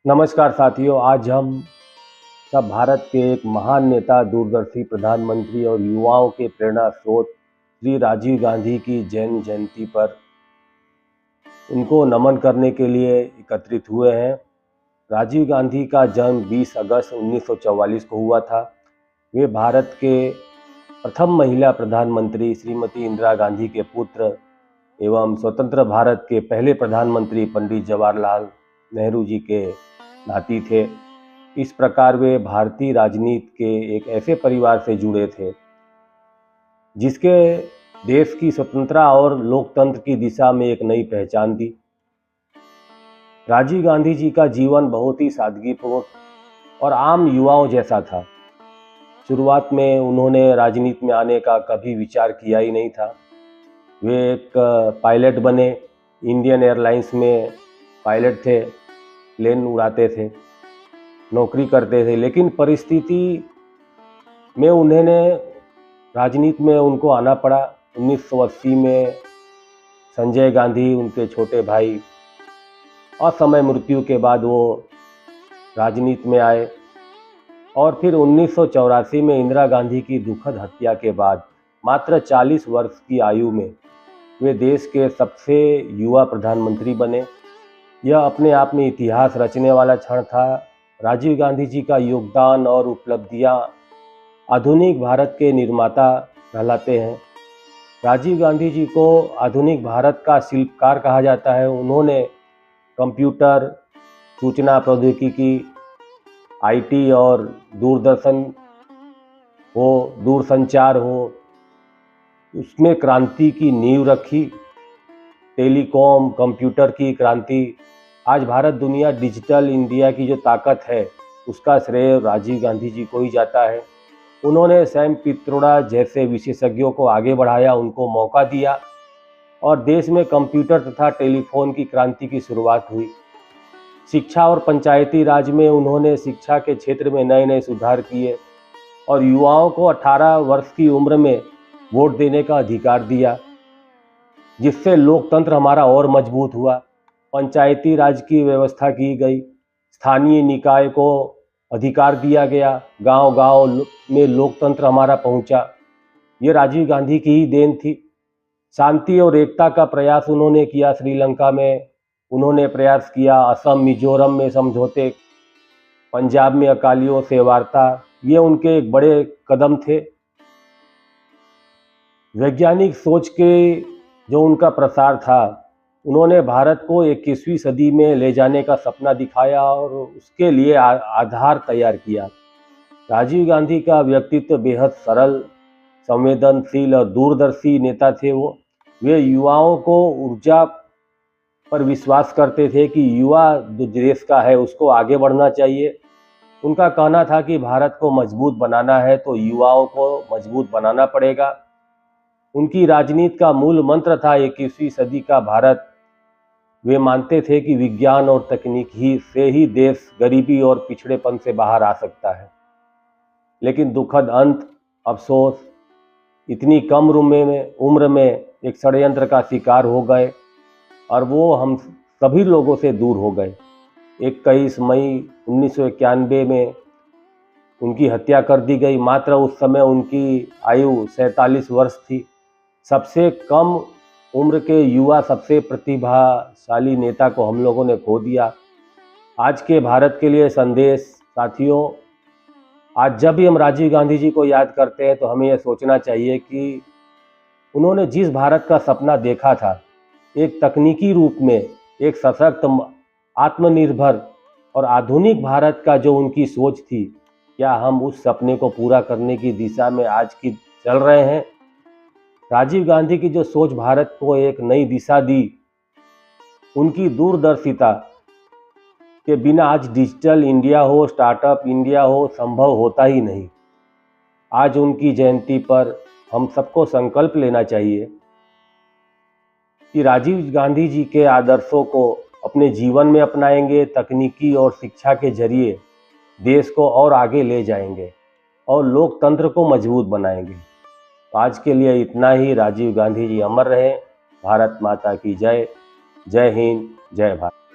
नमस्कार साथियों, आज हम सब भारत के एक महान नेता, दूरदर्शी प्रधानमंत्री और युवाओं के प्रेरणा स्रोत श्री राजीव गांधी की जन्म जयंती पर उनको नमन करने के लिए एकत्रित हुए हैं। राजीव गांधी का जन्म 20 अगस्त 1944 को हुआ था। वे भारत के प्रथम महिला प्रधानमंत्री श्रीमती इंदिरा गांधी के पुत्र एवं स्वतंत्र भारत के पहले प्रधानमंत्री पंडित जवाहरलाल नेहरू जी के नाती थे। इस प्रकार वे भारतीय राजनीति के एक ऐसे परिवार से जुड़े थे जिसके देश की स्वतंत्रता और लोकतंत्र की दिशा में एक नई पहचान दी। राजीव गांधी जी का जीवन बहुत ही सादगीपूर्ण और आम युवाओं जैसा था। शुरुआत में उन्होंने राजनीति में आने का कभी विचार किया ही नहीं था। वे एक पायलट बने, इंडियन एयरलाइंस में पायलट थे, प्लेन उड़ाते थे, नौकरी करते थे। लेकिन परिस्थिति में उन्होंने राजनीति में उनको आना पड़ा। 1980 में संजय गांधी, उनके छोटे भाई, असामयिक मृत्यु के बाद वो राजनीति में आए और फिर 1984 में इंदिरा गांधी की दुखद हत्या के बाद मात्र 40 वर्ष की आयु में वे देश के सबसे युवा प्रधानमंत्री बने। यह अपने आप में इतिहास रचने वाला क्षण था। राजीव गांधी जी का योगदान और उपलब्धियां आधुनिक भारत के निर्माता कहलाते हैं। राजीव गांधी जी को आधुनिक भारत का शिल्पकार कहा जाता है। उन्होंने कंप्यूटर, सूचना प्रौद्योगिकी, आईटी और दूरदर्शन हो, दूरसंचार हो, उसमें क्रांति की नींव रखी। टेलीकॉम, कंप्यूटर की क्रांति। आज भारत दुनिया डिजिटल इंडिया की जो ताकत है उसका श्रेय राजीव गांधी जी को ही जाता है। उन्होंने सैम पित्रोड़ा जैसे विशेषज्ञों को आगे बढ़ाया, उनको मौका दिया और देश में कंप्यूटर तथा टेलीफोन की क्रांति की शुरुआत हुई। शिक्षा और पंचायती राज में उन्होंने शिक्षा के क्षेत्र में नए नए सुधार किए और युवाओं को 18 वर्ष की उम्र में वोट देने का अधिकार दिया, जिससे लोकतंत्र हमारा और मजबूत हुआ। पंचायती राज की व्यवस्था की गई, स्थानीय निकाय को अधिकार दिया गया, गांव-गांव में लोकतंत्र हमारा पहुंचा। ये राजीव गांधी की ही देन थी। शांति और एकता का प्रयास उन्होंने किया। श्रीलंका में उन्होंने प्रयास किया, असम, मिजोरम में समझौते, पंजाब में अकालियों से वार्ता, ये उनके एक बड़े कदम थे। वैज्ञानिक सोच के जो उनका प्रसार था, उन्होंने भारत को 21वीं सदी में ले जाने का सपना दिखाया और उसके लिए आधार तैयार किया। राजीव गांधी का व्यक्तित्व बेहद सरल, संवेदनशील और दूरदर्शी नेता थे। वे युवाओं को ऊर्जा पर विश्वास करते थे कि युवा जो देश का है उसको आगे बढ़ना चाहिए। उनका कहना था कि भारत को मजबूत बनाना है तो युवाओं को मजबूत बनाना पड़ेगा। उनकी राजनीति का मूल मंत्र था 21वीं सदी का भारत। वे मानते थे कि विज्ञान और तकनीक से ही देश गरीबी और पिछड़ेपन से बाहर आ सकता है। लेकिन दुखद अंत, अफसोस, इतनी कम उम्र में एक षड्यंत्र का शिकार हो गए और वो हम सभी लोगों से दूर हो गए। 21 मई 1991 में उनकी हत्या कर दी गई। मात्र उस समय उनकी आयु 47 वर्ष थी। सबसे कम उम्र के युवा, सबसे प्रतिभाशाली नेता को हम लोगों ने खो दिया। आज के भारत के लिए संदेश, साथियों, आज जब भी हम राजीव गांधी जी को याद करते हैं तो हमें यह सोचना चाहिए कि उन्होंने जिस भारत का सपना देखा था, एक तकनीकी रूप में एक सशक्त, आत्मनिर्भर और आधुनिक भारत का जो उनकी सोच थी, क्या हम उस सपने को पूरा करने की दिशा में आज की चल रहे हैं? राजीव गांधी की जो सोच भारत को एक नई दिशा दी, उनकी दूरदर्शिता के बिना आज डिजिटल इंडिया हो, स्टार्टअप इंडिया हो, संभव होता ही नहीं। आज उनकी जयंती पर हम सबको संकल्प लेना चाहिए कि राजीव गांधी जी के आदर्शों को अपने जीवन में अपनाएंगे, तकनीकी और शिक्षा के जरिए देश को और आगे ले जाएंगे और लोकतंत्र को मजबूत बनाएंगे। तो आज के लिए इतना ही। राजीव गांधी जी अमर रहे। भारत माता की जय। जय हिंद, जय भारत।